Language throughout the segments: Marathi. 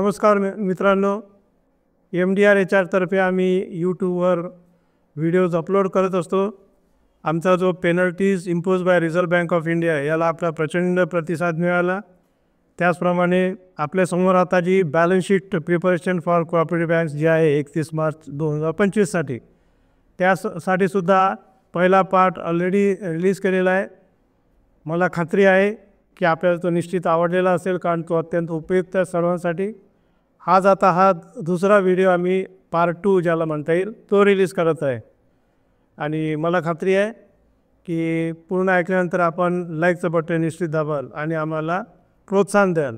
नमस्कार मित्रांनो, MDR HR तर्फे आम्ही यूट्यूबवर व्हिडिओज अपलोड करत असतो। आमचा जो penalties imposed by reserve bank of India याला आपला प्रचंड प्रतिसाद मिळाला। त्याचप्रमाणे आपल्यासमोर आता जी balance sheet preparation for cooperative banks जी आहे 31 मार्च 2025 साठी, त्यासाठी सुद्धा पहिला पार्ट ऑलरेडी रिलीज केलेला आहे। मला खात्री आहे की आपल्याला तो निश्चित आवडलेला असेल, कारण तो अत्यंत उपयुक्त आहे सर्वांसाठी। आता हा दुसरा व्हिडिओ आम्ही पार्ट 2 ज्याला म्हणता येईल तो रिलीज करत आहे आणि मला खात्री आहे की पूर्ण ऐकल्यानंतर आपण लाईकचं बटन निश्चित दाबाल आणि आम्हाला प्रोत्साहन द्याल।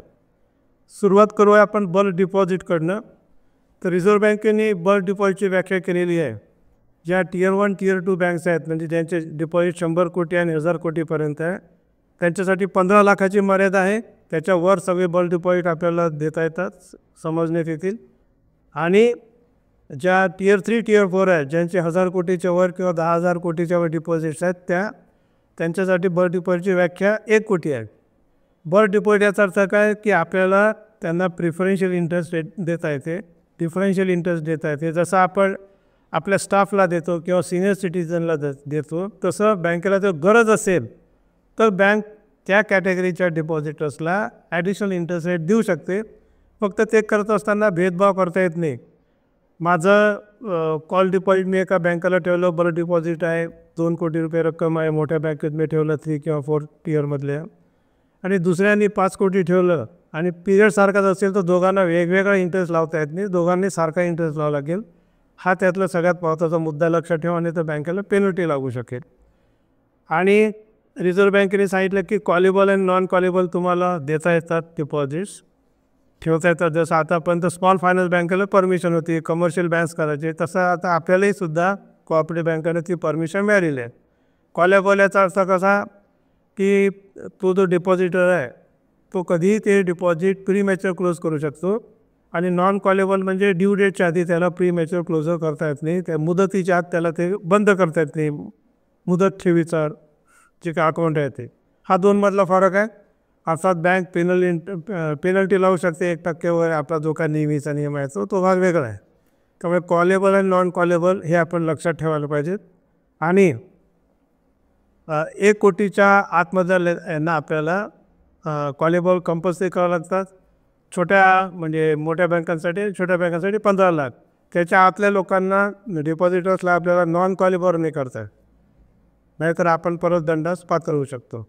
सुरुवात करूया आपण बल्क डिपॉझिटकडनं। तर रिझर्व्ह बँकेने बल्क डिपॉझिटची व्याख्या केलेली आहे। ज्या टियर 1 टियर 2 बँक्स आहेत, म्हणजे ज्यांचे डिपॉझिट 100 कोटी आणि 1000 कोटीपर्यंत आहे, त्यांच्यासाठी 15 लाखाची मर्यादा आहे। त्याच्यावर सगळे बल्क डिपॉझिट आपल्याला देता येतात, समजण्यात येतील। आणि ज्या टियर 3 टियर 4 आहेत, ज्यांचे 1000 कोटीच्या वर किंवा 10,000 कोटीच्या वर डिपॉझिट्स आहेत, त्यांच्यासाठी बल्क डिपॉझिटची व्याख्या 1 कोटी आहे। बल्क डिपॉझिट याचा अर्थ काय की आपल्याला त्यांना प्रिफरन्शियल इंटरेस्ट देता येते, डिफरन्शियल इंटरेस्ट देता येते। जसं आपण आपल्या स्टाफला देतो किंवा सिनियर सिटीजनला देतो, तसं बँकेला जर गरज असेल तर बँक त्या कॅटेगरीच्या डिपॉझिटर्सला ॲडिशनल इंटरेस्ट रेट देऊ शकते। फक्त ते करत असताना भेदभाव करता येत नाही। माझं कॉल डिपॉझिट मी एका बँकेला ठेवलं, बल्क डिपॉझिट आहे 2 कोटी रुपये रक्कम आहे, मोठ्या बँकेत मी ठेवलं 3 किंवा 4 टियरमधल्या, आणि दुसऱ्यांनी 5 कोटी ठेवलं आणि पिरियड सारखाच असेल तर दोघांना वेगवेगळा इंटरेस्ट लावता येत नाही, दोघांनी सारखा इंटरेस्ट लावावा लागेल। हा त्यातला सगळ्यात महत्त्वाचा मुद्दा लक्षात ठेवा, नाही तर बँकेला पेनल्टी लागू शकेल। आणि रिझर्व्ह बँकेने सांगितलं की कॉलेबल आणि नॉन कॉलेबल तुम्हाला देता येतात, डिपॉझिट्स ठेवता येतात। जसं आतापर्यंत स्मॉल फायनान्स बँकेला परमिशन होती, कमर्शियल बँक्स करायचे, तसं आता आपल्यालाही सुद्धा कोऑपरेटिव्ह बँकेने ती परमिशन मिळालेली आहे। कॉलेबल याचा अर्थ कसा की तो जो डिपॉझिटर आहे तो कधीही ते डिपॉझिट प्री मॅच्युअर क्लोज करू शकतो, आणि नॉन कॉलेबल म्हणजे ड्यू डेटच्या आधी त्याला प्री मॅच्युअर क्लोजर करता येत नाही, त्या मुदतीच्या आत त्याला ते बंद करता येत नाही, मुदत ठेवीचा जे काय अकाउंट आहे ते। हा 2 मधला फरक आहे। अर्थात बँक पेनल्टी लावू शकते 1% वर, आपला जो काय नेहमीचा नियम आहे तो भाग वेगळा आहे। त्यामुळे कॉलेबल आणि नॉन कॉलेबल हे आपण लक्षात ठेवायला पाहिजेत। आणि 1 कोटीच्या आतमधल्या यांना आपल्याला कॉलेबल कंपल्सरी करावं लागतात। म्हणजे मोठ्या बँकांसाठी 15 लाख, त्याच्या आतल्या लोकांना डिपॉझिटर्सला आपल्याला नॉन कॉलेबल नाही करता येत, नाहीतर आपण परत दंडास पात्र होऊ शकतो।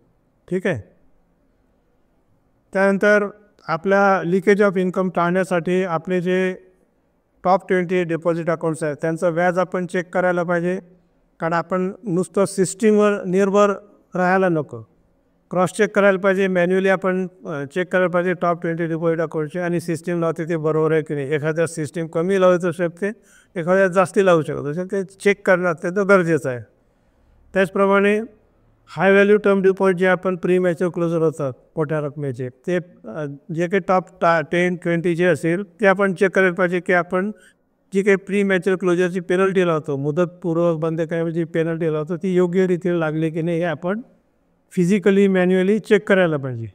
ठीक आहे। त्यानंतर आपल्या लिकेज ऑफ इन्कम टाळण्यासाठी आपले जे टॉप 20 डिपॉझिट अकाउंट्स आहेत त्यांचं व्याज आपण चेक करायला पाहिजे, कारण आपण नुसतं सिस्टीमवर निर्भर राहायला नको, क्रॉस चेक करायला पाहिजे। मॅन्युअली आपण चेक करायला पाहिजे टॉप 20 डिपॉझिट अकाउंटचे, आणि सिस्टीम लावते ते बरोबर आहे की नाही। एखाद्या सिस्टीम कमी लावू शकते, एखाद्या जास्ती लावू शकत असेल, ते चेक करणं अत्यंत गरजेचं आहे। त्याचप्रमाणे हाय व्हॅल्यू टर्म डिपॉझिट जे आपण प्री मॅच्युअर क्लोजर होतात मोठ्या रकमेचे, ते जे काही टॉप 10-20 जे असेल ते आपण चेक करायला पाहिजे की आपण जी काही प्री मॅच्युअर क्लोजरची पेनल्टी लावतो, मुदतपूर्व बंद करण्याची पेनल्टी लावतो, ती योग्य रीतीने लागली की नाही हे आपण फिजिकली मॅन्युअली चेक करायला पाहिजे।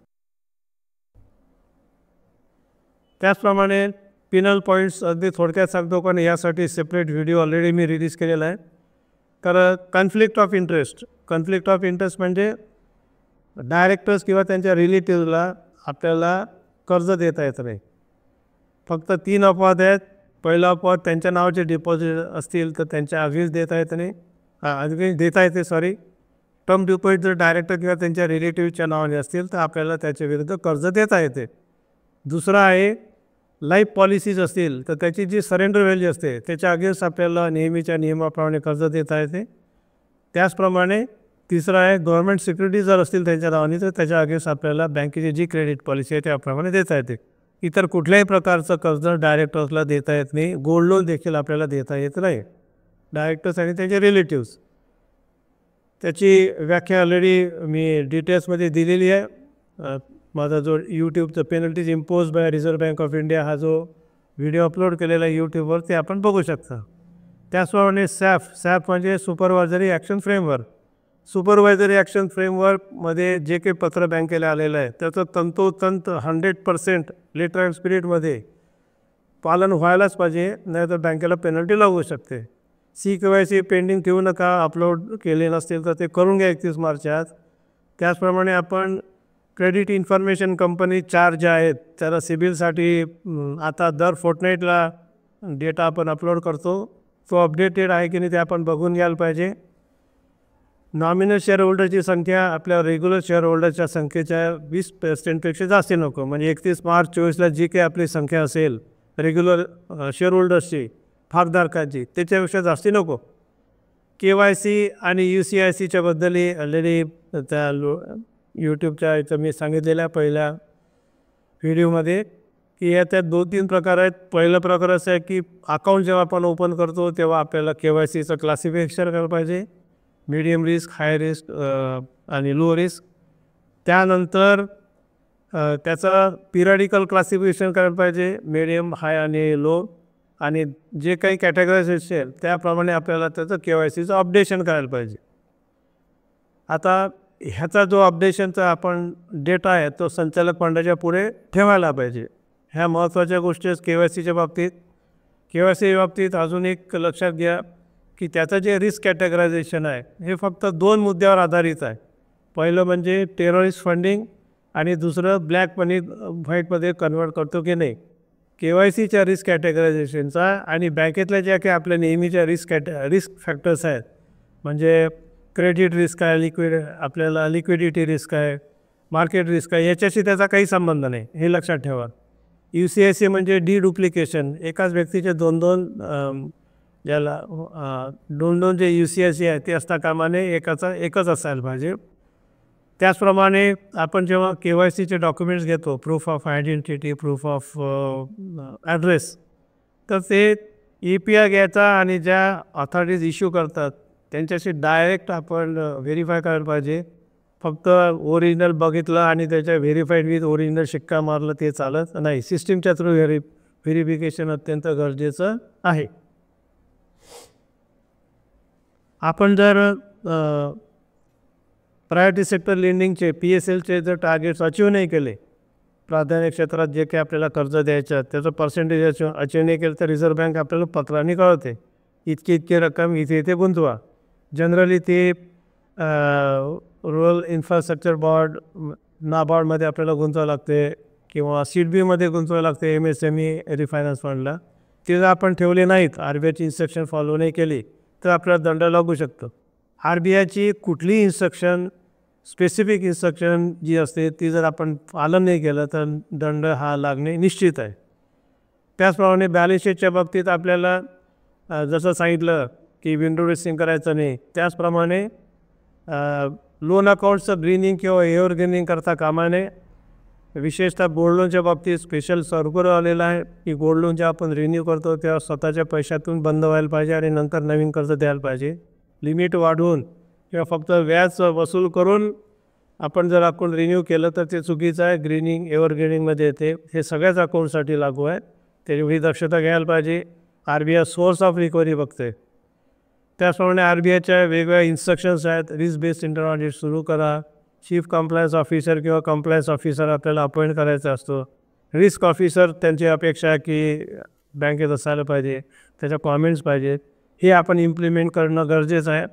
त्याचप्रमाणे पिनल पॉईंट्स अगदी थोडक्यात सांगतो, पण यासाठी सेपरेट व्हिडिओ ऑलरेडी मी रिलीज केलेला आहे। तर कॉन्फ्लिक्ट ऑफ इंटरेस्ट म्हणजे डायरेक्टर्स किंवा त्यांच्या रिलेटिव्हला आपल्याला कर्ज देता येत नाही। फक्त 3 अपवाद आहेत। पहिला अपवाद, त्यांच्या नावाचे डिपॉझिट असतील तर त्यांच्या अगेन्स्ट देता येत नाही, अगेन्स्ट देता येते टर्म डिपॉझिट जर डायरेक्टर किंवा त्यांच्या रिलेटिव्हच्या नावाने असतील तर आपल्याला त्याच्या विरुद्ध कर्ज देता येते। दुसरा आहे, लाईफ पॉलिसीज असतील तर त्याची जी सरेंडर व्हॅल्यू असते त्याच्या अगेन्स्ट आपल्याला नेहमीच्या नियमाप्रमाणे कर्ज देता येते। त्याचप्रमाणे तिसरा आहे, गव्हर्नमेंट सिक्युरिटीज जर असतील त्यांच्या नावाने तर त्याच्या अगेन्स्ट आपल्याला बँकेची जी क्रेडिट पॉलिसी आहे त्याप्रमाणे देता येते। इतर कुठल्याही प्रकारचं कर्ज डायरेक्टर्सला देता येत नाही। गोल्ड लोन देखील आपल्याला देता येत नाही, डायरेक्टर्स आणि त्यांचे रिलेटिव्स। त्याची व्याख्या ऑलरेडी मी डिटेल्समध्ये दिलेली आहे। माझा जो यूट्यूबचं penalties imposed by reserve bank of India हा जो व्हिडिओ अपलोड केलेला आहे यूट्यूबवर, ते आपण बघू शकता। त्याचप्रमाणे सॅफ म्हणजे supervisory action framework. Supervisory action फ्रेमवर्कमध्ये जे काही पत्र बँकेला आलेलं आहे त्याचं तंतोतंत 100% लेटर अँड स्पिरिटमध्ये पालन व्हायलाच पाहिजे, नाहीतर बँकेला पेनल्टी लागू शकते. CKYC पेंडिंग ठेवू नका. अपलोड केले नसतील तर ते करून घ्या 31 मार्चच्या आत. त्याचप्रमाणे आपण क्रेडिट इन्फॉर्मेशन कंपनी 4 ज्या आहेत त्याला सिबिलसाठी आता दर फोर्टनाईटला डेटा आपण अपलोड करतो. तो अपडेटेड आहे की नाही ते आपण बघून घ्यायला पाहिजे. नॉमिनल शेअर होल्डरची संख्या आपल्या रेग्युलर शेअर होल्डरच्या संख्येच्या 20% जास्त नको. म्हणजे 31 मार्च 24ला जी काही आपली संख्या असेल रेग्युलर शेअर होल्डर्सची, भागधारकांची, त्याच्यापेक्षा जास्ती नको. KYC आणि UCICच्या बद्दलही ऑलरेडी त्या यूट्यूबच्या इथं मी सांगितलेल्या पहिल्या व्हिडिओमध्ये की याच्यात 2-3 प्रकार आहेत. पहिला प्रकार असा आहे की अकाउंट जेव्हा आपण ओपन करतो तेव्हा आपल्याला KYCचं क्लासिफिकेशन करायला पाहिजे, मीडियम रिस्क, हाय रिस्क आणि लो रिस्क. त्यानंतर त्याचं पिरियडिकल क्लासिफिकेशन करायला पाहिजे, मीडियम, हाय आणि लो. आणि जे काही कॅटेगरीज असेल त्याप्रमाणे आपल्याला त्याचं KYCचं अपडेशन करायला पाहिजे. आता ह्याचा जो अपडेशनचा आपण डेटा आहे तो संचालक मंडळाच्या पुढे ठेवायला पाहिजे. ह्या महत्त्वाच्या गोष्टी KYCच्या बाबतीत. KYC बाबतीत अजून एक लक्षात घ्या की त्याचं जे रिस्क कॅटेगरायझेशन आहे हे फक्त 2 मुद्द्यावर आधारित आहे. पहिलं म्हणजे टेररिस्ट फंडिंग आणि दुसरं ब्लॅक मनी व्हाईटमध्ये कन्वर्ट करतो की नाही. KYCच्या रिस्क कॅटेगरायझेशनचा आणि बँकेतल्या ज्या काही आपल्या नेहमीच्या रिस्क फॅक्टर्स आहेत, म्हणजे क्रेडिट रिस्क आहे, आपल्याला लिक्विडिटी रिस्क आहे, मार्केट रिस्क आहे, याच्याशी त्याचा काही संबंध नाही, हे लक्षात ठेवा. UCIC म्हणजे डिडुप्लिकेशन. एकाच व्यक्तीचे 2-2 ज्याला 2-2 जे UCIC आहे ते असता कामाने एकच असायला पाहिजे. त्याचप्रमाणे आपण जेव्हा KYCचे डॉक्युमेंट्स घेतो, proof of identity, proof of address, तर ते EPR घ्यायचा आणि ज्या ऑथॉरिटीज इश्यू करतात त्यांच्याशी डायरेक्ट आपण व्हेरीफाय करायला पाहिजे. फक्त ओरिजिनल बघितलं आणि त्याच्या व्हेरीफाईड विथ ओरिजिनल शिक्का मारलं ते चालत नाही. सिस्टीमच्या थ्रू व्हेरिफिकेशन अत्यंत गरजेचं आहे. आपण जर प्रायोरिटी सेक्टर लेंडिंगचे PSLचे जर टार्गेट्स अचीव नाही केले, प्राधान्य क्षेत्रात जे काही आपल्याला कर्ज द्यायचं त्याचं पर्सेंटेज अचीव नाही केलं तर रिझर्व्ह बँक आपल्याला पत्राने कळवते इतकी रक्कम इथे गुंतवा. जनरली ते रुरल इन्फ्रास्ट्रक्चर बोर्ड, नाबार्डमध्ये आपल्याला गुंतवावं लागते किंवा SIDBीमध्ये गुंतवावं लागते, MSME रिफायनान्स फंडला. ते जर आपण ठेवले नाहीत, RBIची इन्स्ट्रक्शन फॉलो नाही केली तर आपल्याला दंड लागू शकतो. RBIची कुठलीही इन्स्ट्रक्शन, स्पेसिफिक इन्स्ट्रक्शन जी असते ती जर आपण पालन नाही केलं तर दंड हा लागणे निश्चित आहे. त्याचप्रमाणे बॅलन्स शीटच्या बाबतीत आपल्याला जसं सांगितलं की विंडो ड्रेसिंग करायचं नाही, त्याचप्रमाणे लोन अकाउंटचं ग्रीनिंग किंवा एअर ग्रीनिंग करता कामा नये. विशेषतः गोल्ड लोनच्या बाबतीत स्पेशल सर्क्युलर आलेला आहे की गोल्ड लोन जेव्हा आपण रिन्यू करतो तेव्हा स्वतःच्या पैशातून बंद व्हायला पाहिजे आणि नंतर नवीन कर्ज द्यायला पाहिजे. लिमिट वाढवून किंवा फक्त व्याज वसूल करून आपण जर अकाउंट रिन्यू केलं तर ते चुकीचं आहे. ग्रीनिंग एव्हर ग्रीनिंगमध्ये येते. हे सगळ्याच अकाउंटसाठी लागू आहे, त्याची दक्षता घ्यायला पाहिजे. RBI सोर्स ऑफ रिकव्हरी बघते. त्याचप्रमाणे RBIच्या वेगवेगळ्या इन्स्ट्रक्शन्स आहेत. रिस्क बेस्ड इंटरनल ऑडिट सुरू करा. चीफ कंप्लायन्स ऑफिसर किंवा कंप्लायन्स ऑफिसर आपल्याला अपॉइंट करायचा असतो. रिस्क ऑफिसर त्यांची अपेक्षा आहे की बँकेत असायला पाहिजे, त्याच्या कॉमेंट्स पाहिजेत. हे आपण इम्प्लिमेंट करणं गरजेचं आहे.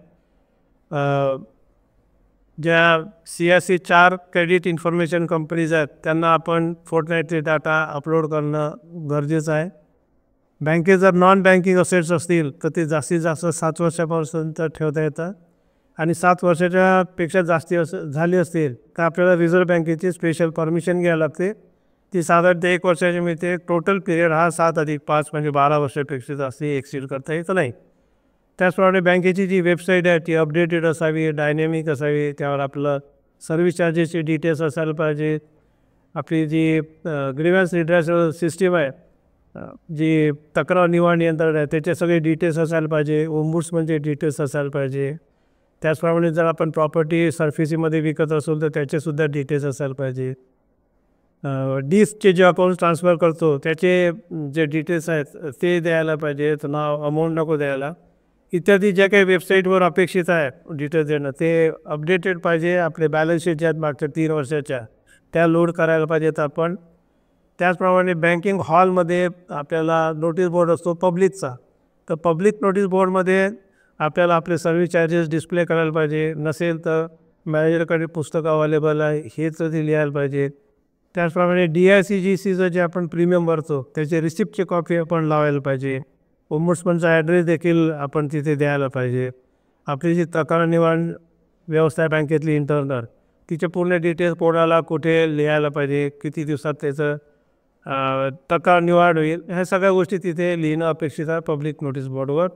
ज्या CIC 4 क्रेडिट इन्फॉर्मेशन कंपनीज आहेत त्यांना आपण फोर्टनाईटली डाटा अपलोड करणं गरजेचं आहे. बँकेत जर नॉन बँकिंग असेट्स असतील तर ते जास्तीत जास्त 7 वर्षापासून ठेवता येतात आणि 7 वर्षाच्या पेक्षा जास्ती झाली असतील तर आपल्याला रिझर्व्ह बँकेची स्पेशल परमिशन घ्यायला लागते. ती साधारणतः 1 वर्षाची मिळते. टोटल पिरियड हा 7+5 म्हणजे 12 वर्षापेक्षा जास्ती एक्सीड करता येत नाही. त्याचप्रमाणे बँकेची जी वेबसाईट आहे ती अपडेटेड असावी, डायनॅमिक असावी, त्यावर आपलं सर्व्हिस चार्जेसचे डिटेल्स असायला पाहिजे. आपली जी ग्रीव्हन्स रिड्रेसल सिस्टीम आहे, जी तक्रार निवारण यंत्रणा आहे, त्याचे सगळे डिटेल्स असायला पाहिजे. ओम्बुड्समनचे डिटेल्स असायला पाहिजे. त्याचप्रमाणे जर आपण प्रॉपर्टी सर्फिसीमध्ये विकत असेल तर त्याचेसुद्धा डिटेल्स असायला पाहिजे. डिस्कचे जे अकाउंट ट्रान्सफर करतो त्याचे जे डिटेल्स आहेत ते द्यायला पाहिजेत. नाव, अमाऊंट नको द्यायला. इत्यादी ज्या काही वेबसाईटवर अपेक्षित आहे डिटेल्स देणं ते अपडेटेड पाहिजे. आपले बॅलन्स शीट ज्या मागच्या 3 वर्षाच्या त्या लोड करायला पाहिजेत आपण. त्याचप्रमाणे बँकिंग हॉलमध्ये आपल्याला नोटीस बोर्ड असतो पब्लिकचा, तर पब्लिक नोटीस बोर्डमध्ये आपल्याला आपले सर्व्हिस चार्जेस डिस्प्ले करायला पाहिजे. नसेल तर मॅनेजरकडे पुस्तक अवेलेबल आहे हे तर ते लिहायला पाहिजे. त्याचप्रमाणे DICGCचं जे आपण प्रीमियम भरतो त्याची रिसिप्टची कॉपी आपण लावायला पाहिजे. ओम्बुड्समनचा ॲड्रेस देखील आपण तिथे द्यायला पाहिजे. आपली जी तक्रार निवारण व्यवस्था आहे बँकेतली इंटरनल, तिचे पूर्ण डिटेल्स कोणाला कुठे लिहायला पाहिजे, किती दिवसात त्याचं तक्रार निवारण होईल, ह्या सगळ्या गोष्टी तिथे लिहिणं अपेक्षित आहे पब्लिक नोटीस बोर्डवर.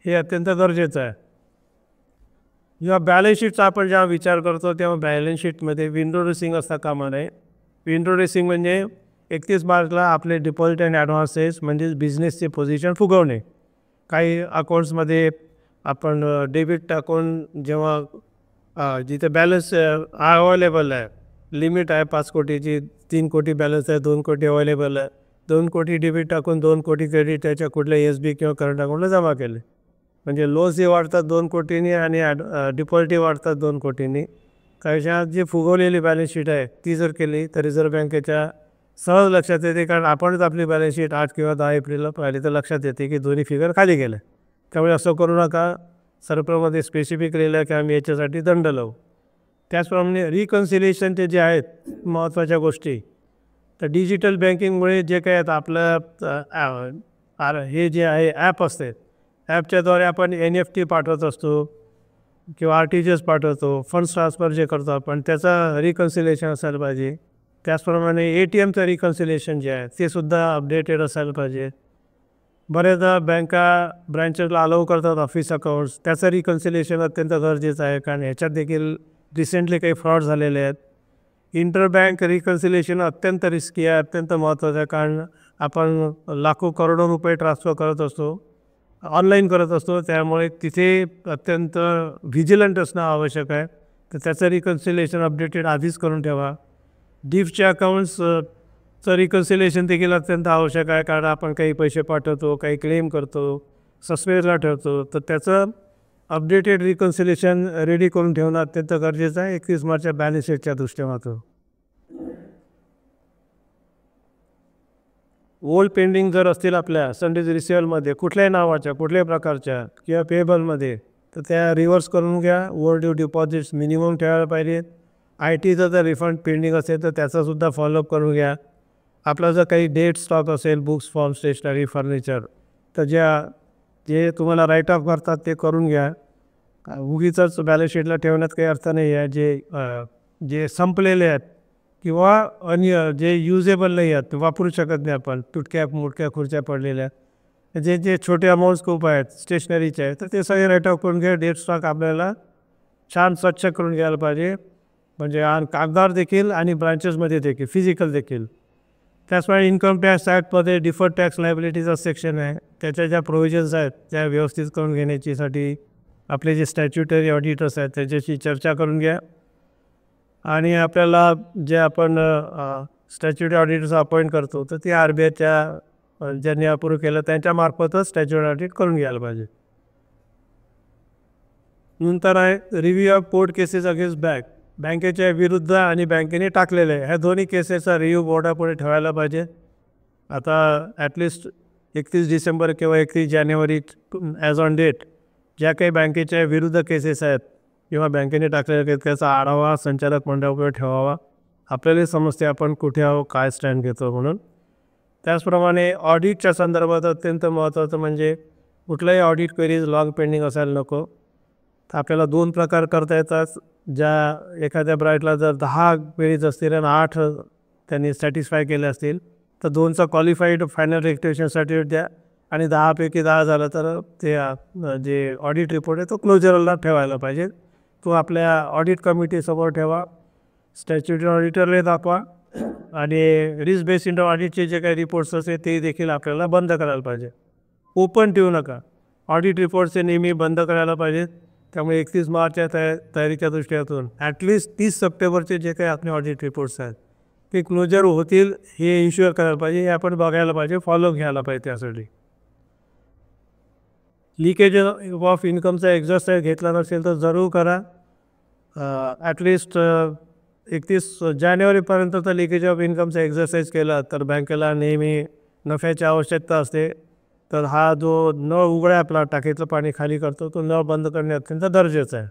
हे अत्यंत गरजेचं आहे. जेव्हा बॅलन्स शीटचा आपण जेव्हा विचार करतो तेव्हा बॅलन्स शीटमध्ये विंडो ड्रेसिंग असता कामा नये. विंडो ड्रेसिंग म्हणजे 31 मार्चला आपले डिपॉझिट अँड ॲडव्हान्सेस म्हणजेच बिझनेसचे पोझिशन फुगवणे. काही अकाउंट्समध्ये आपण डेबिट टाकून जेव्हा जिथे बॅलन्स अवेलेबल आहे, लिमिट आहे 5 कोटीची, 3 कोटी बॅलन्स आहे, 2 कोटी अवेलेबल आहे, 2 कोटी डेबिट टाकून 2 कोटी क्रेडिट त्याच्या कुठल्या SB किंवा करंट अकाउंटला जमा केले. म्हणजे लॉसही वाढतात 2 कोटींनी आणि डिपॉझिटही वाढतात 2 कोटींनी. काहीशात जी फुगवलेली बॅलन्स शीट आहे ती जर केली तर रिझर्व्ह बँकेच्या सहज लक्षात येते, कारण आपणच आपली बॅलन्स शीट 8 किंवा 10 एप्रिलला पाहिली तर लक्षात येते की दोन्ही फिगर खाली गेले. त्यामुळे असं करू नका. सर्पमध्ये स्पेसिफिक लिहिलं की आम्ही याच्यासाठी दंड लावू. त्याचप्रमाणे रिकन्सिलेशनचे जे आहेत महत्त्वाच्या गोष्टी, तर डिजिटल बँकिंगमुळे जे काही आहेत आपलं हे जे आहे ॲप असते, ॲपच्याद्वारे आपण NEFT पाठवत असतो किंवा RTGS पाठवतो, फंड्स ट्रान्सफर जे करतो आपण त्याचा रिकन्सिलेशन असायला पाहिजे. त्याचप्रमाणे ATMचं रिकन्सिलेशन जे आहे ते सुद्धा अपडेटेड असायला पाहिजे. बऱ्याचदा बँका ब्रँचेसला अलाउ करतात ऑफिस अकाउंट्स, त्याचं रिकन्सिलेशन अत्यंत गरजेचं आहे, कारण ह्याच्यात देखील रिसेंटली काही फ्रॉड झालेले आहेत. इंटर बँक रिकन्सिलेशन अत्यंत रिस्की आहे, अत्यंत महत्त्वाचं आहे, कारण आपण लाखो करोडो रुपये ट्रान्सफर करत असतो, ऑनलाईन करत असतो. त्यामुळे तिथे अत्यंत व्हिजिलंट असणं आवश्यक आहे. तर त्याचं रिकन्सिलेशन अपडेटेड आधीच करून ठेवा. डिफच्या अकाउंट्सचं रिकन्सिलेशन देखील अत्यंत आवश्यक आहे, कारण आपण काही पैसे पाठवतो, काही क्लेम करतो, सस्पेन्सला ठेवतो, तर त्याचं अपडेटेड रिकन्सिलेशन रेडी करून ठेवणं अत्यंत गरजेचं आहे 31 मार्चच्या बॅलन्स शीटच्या दृष्टीकोनातून. ओल्ड पेंडिंग जर असतील आपल्या संडेज रिसिवलमध्ये कुठल्याही नावाच्या, कुठल्याही प्रकारच्या किंवा पेएबलमध्ये, तर त्या रिव्हर्स करून घ्या. ओव्हर ड्यू डिपॉझिट्स मिनिमम ठेवायला पाहिजेत. ITचं जर रिफंड पेंडिंग असेल तर त्याचासुद्धा फॉलोअप करून घ्या. आपला जर काही डेट स्टॉक असेल, बुक्स, फॉर्म, स्टेशनरी, फर्निचर, तर जे तुम्हाला राईट ऑफ करतात ते करून घ्या. उगीचंच बॅलन्स शीटला ठेवण्यात काही अर्थ नाही आहे. जे संपलेले आहेत किंवा जे युजेबल नाही आहेत, वापरू शकत नाही आपण, तुटक्या मोठक्या खुर्च्या पडलेल्या, जे छोटे अमाऊंट्स खूप आहेत स्टेशनरीचे आहेत, तर ते सगळे राईट ऑफ करून घ्या. डेट स्टॉक आपल्याला छान स्वच्छ करून घ्यायला पाहिजे, म्हणजे कागदार देखील आणि ब्रांचेसमध्ये देखील, फिजिकल देखील. त्याचप्रमाणे इन्कम टॅक्स ॲक्टमध्ये डिफर्ड टॅक्स लायबिलिटीचा सेक्शन आहे, त्याच्या ज्या प्रोव्हिजन्स आहेत त्या व्यवस्थित करून घेण्यासाठी आपले जे स्टॅच्युटरी ऑडिटर्स आहेत त्याच्याशी चर्चा करून घ्या. आणि आपल्याला जे आपण स्टॅच्युटरी ऑडिटर्स अपॉइंट करतो तर ते RBIच्या ज्यांनी अप्रूव्ह केलं त्यांच्यामार्फतच स्टॅच्युटरी ऑडिट करून घ्यायला पाहिजे. नंतर आहे review of court cases against बँकेच्या विरुद्ध आणि बँकेने टाकलेले आहे, ह्या दोन्ही केसेसचा रिव्ह्यू बोर्डापुढे ठेवायला पाहिजे. आता ॲटलिस्ट 31 डिसेंबर किंवा 31 जानेवारी ॲज ऑन डेट ज्या काही बँकेच्या विरुद्ध केसेस आहेत किंवा बँकेने टाकलेल्या त्याचा आढावा संचालक मंडळापुढे ठेवावा. आपल्याला समजते आपण कुठे आहो, काय स्टँड घेतो म्हणून. त्याचप्रमाणे ऑडिटच्या संदर्भात अत्यंत महत्त्वाचं म्हणजे कुठलाही ऑडिट क्वेरीज लॉंग पेंडिंग असायला नको. तर आपल्याला 2 प्रकार करता येतात. ज्या एखाद्या ब्राईटला जर 10 क्वेरीज असतील आणि 8 त्यांनी सॅटिस्फाय केले असतील तर 2चा क्वालिफाईड फायनल रेक्टिफिकेशन सर्टिफिकेट द्या, आणि 10 पैकी 10 झालं तर ते जे ऑडिट रिपोर्ट आहे तो क्लोजरला ठेवायला पाहिजे. तो आपल्या ऑडिट कमिटीसमोर ठेवा, स्टॅच्युटरी ऑडिटरला दाखवा, आणि रिस्क बेस्ड ऑडिटचे जे काही रिपोर्ट्स असते ते देखील आपल्याला बंद करायला पाहिजे. ओपन ठेवू नका. ऑडिट रिपोर्ट्सचे नेहमी बंद करायला पाहिजेत. त्यामुळे 31 मार्चच्या तयारीच्या दृष्टीतून ॲटलिस्ट 30 सप्टेंबरचे जे काही आपले ऑडिट रिपोर्ट्स आहेत ते क्लोजर होतील हे इन्श्युअर करायला पाहिजे, हे आपण बघायला पाहिजे, फॉलो घ्यायला पाहिजे. त्यासाठी लिकेज ऑफ इन्कमचा एक्झरसाईज घेतला नसेल तर जरूर करा. ॲटलिस्ट 31 जानेवारीपर्यंतचा लिकेज ऑफ इन्कमचा एक्झरसाईज केला तर बँकेला नेहमी नफ्याची आवश्यकता असते. तर हा जो नळ उघडा आपला टाकीचं पाणी खाली करतो तो नळ बंद करणे अत्यंत गरजेचं आहे.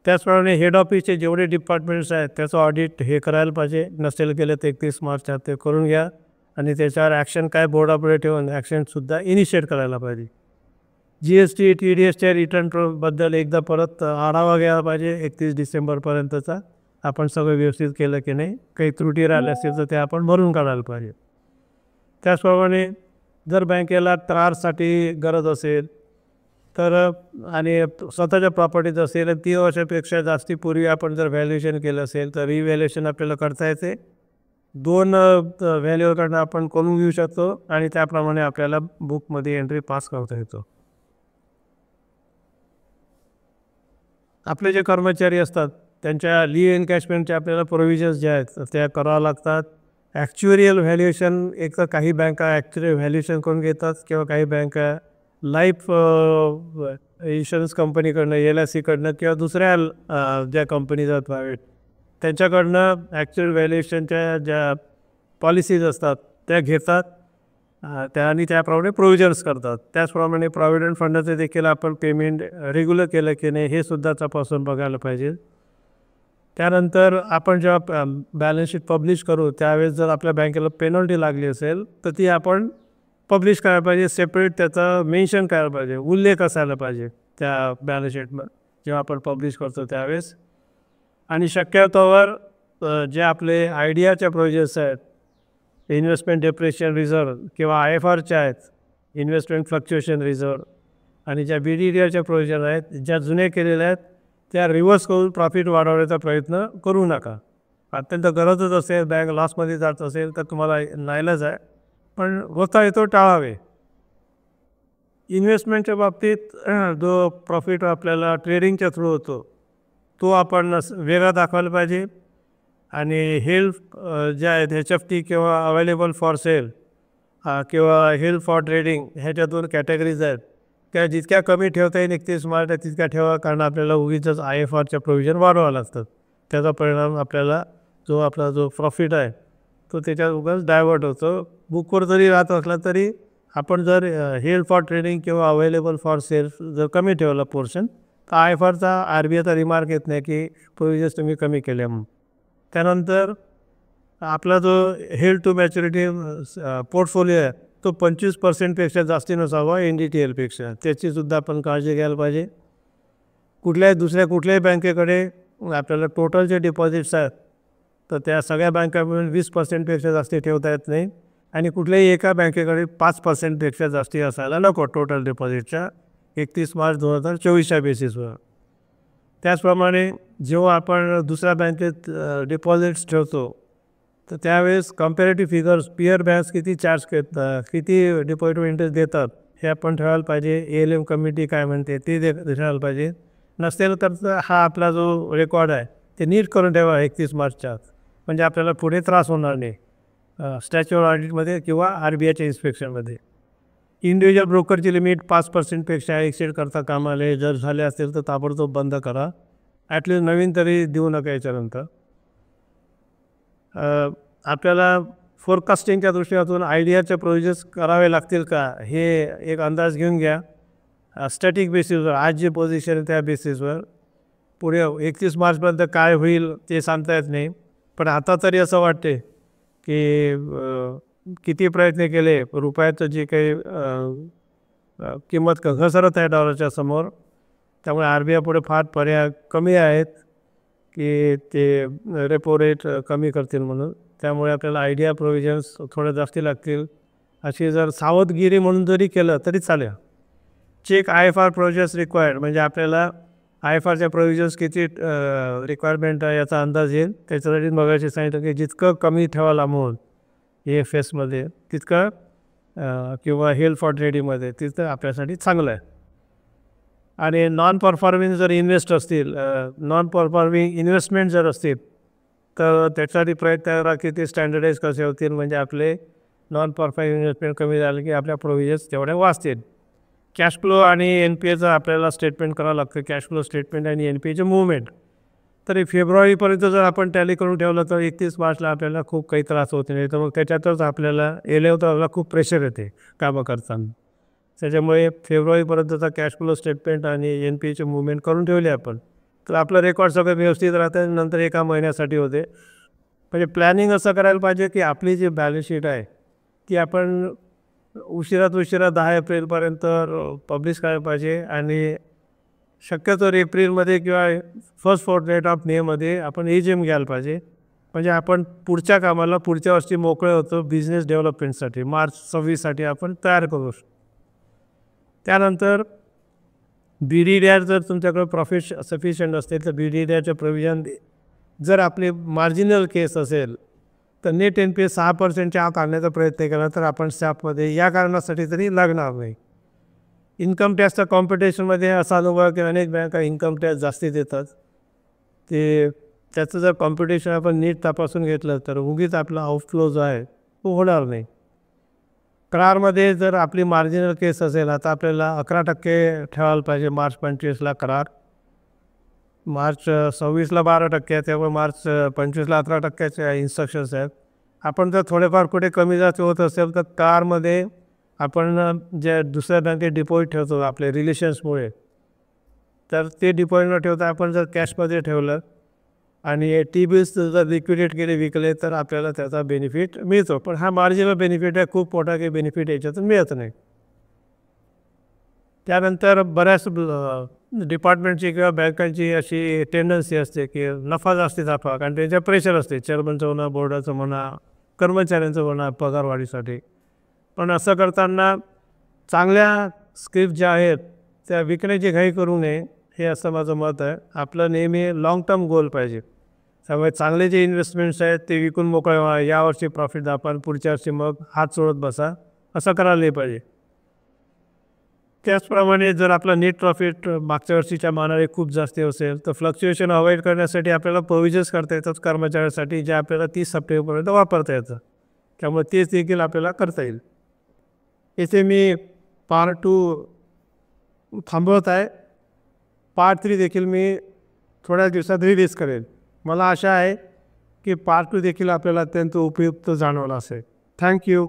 त्याचप्रमाणे हेड ऑफिसचे जेवढे डिपार्टमेंट्स आहेत त्याचं ऑडिट हे करायला पाहिजे. नसेल केलं तर 31 मार्चच्या ते करून घ्या आणि त्याच्यावर ॲक्शन काय बोर्डापुढे ठेवून ॲक्शनसुद्धा इनिशिएट करायला पाहिजे. GST TDSच्या रिटर्नबद्दल एकदा परत आढावा घ्यायला पाहिजे 31 डिसेंबरपर्यंतचा. आपण सगळं व्यवस्थित केलं की नाही, काही त्रुटी राहिल्या असतील तर ते आपण भरून काढायला पाहिजे. त्याचप्रमाणे जर बँकेला कारसाठी गरज असेल तर आणि स्वतःच्या प्रॉपर्टीज असेल 3 वर्षापेक्षा जास्ती पूर्वी आपण जर व्हॅल्युएशन केलं असेल तर रिव्हॅल्युएशन आपल्याला करता येते. 2 व्हॅल्यूकडनं आपण करून घेऊ शकतो आणि त्याप्रमाणे आपल्याला बुकमध्ये एंट्री पास करता येतो. आपले जे कर्मचारी असतात त्यांच्या लीव एनकॅशमेंटचे आपल्याला प्रोव्हिजन्स जे आहेत त्या करावं लागतात. ॲक्च्युरियल व्हॅल्युएशन एक तर काही बँका ॲक्च्युअली व्हॅल्युएशन करून घेतात किंवा काही बँका लाईफ इन्शुरन्स कंपनीकडनं LICकडनं किंवा दुसऱ्या ज्या कंपनीज आहेत प्रायव्हेट त्यांच्याकडनं ॲक्च्युअल व्हॅल्युएशनच्या ज्या पॉलिसीज असतात त्या घेतात आणि त्याप्रमाणे प्रोव्हिजन्स करतात. त्याचप्रमाणे प्रॉव्हिडंट फंडाचे देखील आपण पेमेंट रेग्युलर केलं की नाही हे सुद्धा तपासून बघायला पाहिजे. त्यानंतर आपण जेव्हा बॅलन्स शीट पब्लिश करू त्यावेळेस जर आपल्या बँकेला पेनल्टी लागली असेल तर ती आपण पब्लिश करायला पाहिजे. सेपरेट त्याचा मेन्शन करायला पाहिजे, उल्लेख असायला पाहिजे त्या बॅलन्स शीटमध्ये जेव्हा आपण पब्लिश करतो त्यावेळेस. आणि शक्यतोवर जे आपले आयडियाच्या प्रोजेक्ट्स आहेत, इन्व्हेस्टमेंट डेप्रिशिएशन रिझर्व किंवा IFRच्या आहेत, इन्व्हेस्टमेंट फ्लक्च्युएशन रिझर्व, आणि ज्या BDDRच्या प्रोविजन आहेत ज्या जुने केलेल्या आहेत त्या रिव्हर्स करून प्रॉफिट वाढवण्याचा प्रयत्न करू नका. अत्यंत गरजच असेल, बँक लॉसमध्ये जात असेल तर तुम्हाला नाईलाज आहे, पण होता येतो टाळावे. इन्व्हेस्टमेंटच्या बाबतीत जो प्रॉफिट आपल्याला ट्रेडिंगच्या थ्रू होतो तो आपण वेगळा दाखवायला पाहिजे. आणि हेल्प ज्या आहेत HFT किंवा अवेलेबल फॉर सेल किंवा हेल्प फॉर ट्रेडिंग ह्याच्यातून कॅटेगरीज आहेत त्या जितक्या कमी ठेवता येईल 31 मार्च तितक्या ठेवा, कारण आपल्याला उगीचच IFRच्या प्रोव्हिजन वाढवावं लागतात. त्याचा परिणाम आपल्याला जो प्रॉफिट आहे तो त्याच्यात उगाच डायवर्ट होतो. बुकवर जरी राहत असला तरी आपण जर हेल्प फॉर ट्रेडिंग किंवा अवेलेबल फॉर सेल जर कमी ठेवला पोर्शन तर IFRचा RBIचा रिमार्क येत नाही की प्रोव्हिजन्स तुम्ही कमी केले म्हणून. त्यानंतर आपला जो हेल्ड टू मॅच्युरिटी पोर्टफोलिओ आहे तो 25% जास्ती नसावा NDTLपेक्षा, त्याचीसुद्धा आपण काळजी घ्यायला पाहिजे. कुठल्याही बँकेकडे आपल्याला टोटल जे डिपॉझिट्स आहेत तर त्या सगळ्या बँका मिळून 20% जास्ती ठेवता येत नाही आणि कुठल्याही एका बँकेकडे 5% जास्ती असायला नको टोटल डिपॉझिटच्या 31 मार्च 2024च्या बेसिसवर. त्याचप्रमाणे जेव्हा आपण दुसऱ्या बँकेत डिपॉझिट्स ठेवतो तर त्यावेळेस कम्पॅरेटिव्ह फिगर्स पिअर बँक्स किती चार्ज करतात, किती डिपॉझिट इंटरेस्ट देतात हे आपण ठेवायला पाहिजे. ALM कमिटी काय म्हणते ते ठेवायला पाहिजे. नसेल तर हा आपला जो रेकॉर्ड आहे ते नीट करून ठेवा 31 मार्चच्या, म्हणजे आपल्याला पुढे त्रास होणार नाही स्टॅच्युअर ऑडिटमध्ये किंवा RBIच्या इन्स्पेक्शनमध्ये. इंडिव्हिज्युअल ब्रोकरची लिमिट 5%पेक्षा एक्सीड करता कामा नये. जर झाले असेल तर ताबडतोब बंद करा, ॲटलिस्ट नवीन तरी देऊ नका. याच्यानंतर आपल्याला फोरकास्टिंगच्या दृष्टीने आयडियाचे प्रोव्हिजन्स करावे लागतील का हे एक अंदाज घेऊन घ्या. स्टॅटिक बेसिसवर आज जी पोझिशन आहे त्या बेसिसवर पुढे 31 मार्चपर्यंत काय होईल ते सांगता येत नाही. पण आता तरी असं वाटते की किती प्रयत्न केले रुपयाचं जे काही किंमत घसरत आहे डॉलरच्या समोर, त्यामुळे RBI पुढे फार पर्याय कमी आहेत की ते रेपो रेट कमी करतील म्हणून. त्यामुळे आपल्याला आयडिया प्रोव्हिजन्स थोडं जास्ती लागतील. अशी जर सावधगिरी म्हणून जरी केलं तरी चालेल. चेक IFR प्रोव्हिजन्स रिक्वायर्ड, म्हणजे आपल्याला IFRच्या प्रोव्हिजन्स किती रिक्वायरमेंट आहे याचा अंदाज येईल. त्याच्यासाठी बघायचे सांगितलं की जितकं कमी ठेवायला अमाऊंट AFSमध्ये तितकं किंवा हेल्प फॉर ट्रेडिंगमध्ये तितकं आपल्यासाठी चांगलं आहे. आणि नॉन परफॉर्मिंग जर नॉन परफॉर्मिंग इन्व्हेस्टमेंट जर असतील तर त्याच्यासाठी प्रयत्न करा की ते स्टँडर्डाईज कसे होतील, म्हणजे आपले नॉन परफॉर्मिंग इन्व्हेस्टमेंट कमी झाले की आपल्या प्रोव्हिजन्स तेवढ्या वाचतील. कॅश फ्लो आणि NPAचं आपल्याला स्टेटमेंट करावं लागतं. कॅश फ्लो स्टेटमेंट आणि NPAचे मुवमेंट तरी फेब्रुवारीपर्यंत जर आपण टॅली करून ठेवलं तर 31 मार्चला आपल्याला खूप काही त्रास होत नाही. तर मग त्याच्यातच आपल्याला एलेवताला खूप प्रेशर येते कामं करताना. त्याच्यामुळे फेब्रुवारीपर्यंतचा कॅश फ्लो स्टेटमेंट आणि NPAचे मूव्हमेंट करून ठेवले आपण, तर आपलं रेकॉर्ड सगळं व्यवस्थित राहतं. नंतर एका महिन्यासाठी होते. म्हणजे प्लॅनिंग असं करायला पाहिजे की आपली जी बॅलन्स शीट आहे ती आपण उशिरात उशिरा 10 एप्रिलपर्यंत पब्लिश करायला पाहिजे आणि शक्यतो एप्रिलमध्ये किंवा फर्स्ट फोर्टनाईट ऑफ मेमध्ये आपण AGM घ्यायला पाहिजे. म्हणजे आपण पुढच्या कामाला पुढच्या वर्षी मोकळे होतो बिझनेस डेव्हलपमेंटसाठी. मार्च 26साठी आपण तयार करू. त्यानंतर BDDR जर तुमच्याकडे प्रॉफिट सफिशियंट असेल तर BDDRचं प्रोव्हिजन जर आपली मार्जिनल केस असेल तर नेट NPA 6%च्या आत आणण्याचा प्रयत्न केला तर आपण स्टॅफमध्ये या कारणासाठी तरी लागणार नाही. इन्कम टॅक्सच्या कॉम्पिटिशनमध्ये असा अनुभव आहे की अनेक बँका इन्कम टॅक्स जास्ती देतात. ते त्याचं जर कॉम्पिटिशन आपण नीट तपासून घेतलं तर उगीच आपला आउटफ्लो जो आहे तो होणार नाही. करारमध्ये जर आपली मार्जिनल केस असेल, आता आपल्याला 11% ठेवायला पाहिजे मार्च 25ला करार, मार्च 26ला 12% आहे, त्यामुळे मार्च 25ला 11%चे इन्स्ट्रक्शन्स आहेत. आपण जर थोडेफार कुठे कमी जास्त होत असेल तर कारमध्ये आपण जे दुसऱ्या बँकेत डिपॉझिट ठेवतो आपले रिलेशन्समुळे, तर ते डिपॉझिट न ठेवता आपण जर कॅशमध्ये ठेवलं आणि T-बिल्स जर लिक्विडेट केले विकले तर आपल्याला त्याचा बेनिफिट मिळतो. पण हा मार्जिनल बेनिफिट आहे, खूप मोठा काही बेनिफिट याच्यातून मिळत नाही. त्यानंतर बऱ्याच डिपार्टमेंटची किंवा बँकांची अशी टेंडन्सी असते की नफा जास्ती दाखवा, कारण त्यांच्या प्रेशर असते चेअरमनचं म्हणा, बोर्डाचं म्हणा, कर्मचाऱ्यांचं म्हणा पगारवाढीसाठी. पण असं करताना चांगल्या स्क्रिप्ट ज्या आहेत त्या विकण्याची घाई करू नये, हे असं माझं मत आहे. आपलं नेहमी लाँग टर्म गोल पाहिजे. त्यामुळे चांगले जे इन्व्हेस्टमेंट्स आहेत ते विकून मोकळे व्हा, यावर्षी प्रॉफिट दाखवा, पुढच्या वर्षी मग हात सोडत बसा, असं करायला नाही पाहिजे. त्याचप्रमाणे जर आपला नेट प्रॉफिट मागच्या वर्षीच्या मानाने खूप जास्त असेल तर फ्लक्च्युएशन अवॉइड करण्यासाठी आपल्याला प्रोव्हिजन्स करता येतात कर्मचाऱ्यांसाठी, जे आपल्याला 30 सप्टेंबरपर्यंत वापरता येतं. त्यामुळे तेच देखील आपल्याला करता येईल. इथे मी पार्ट 2 थांबवत आहे. पार्ट 3 देखील मी थोड्या दिवसात रिलीज करेल. मला आशा आहे की पार्ट 2 देखील आपल्याला अत्यंत उपयुक्त जाणवला असेल. थँक्यू.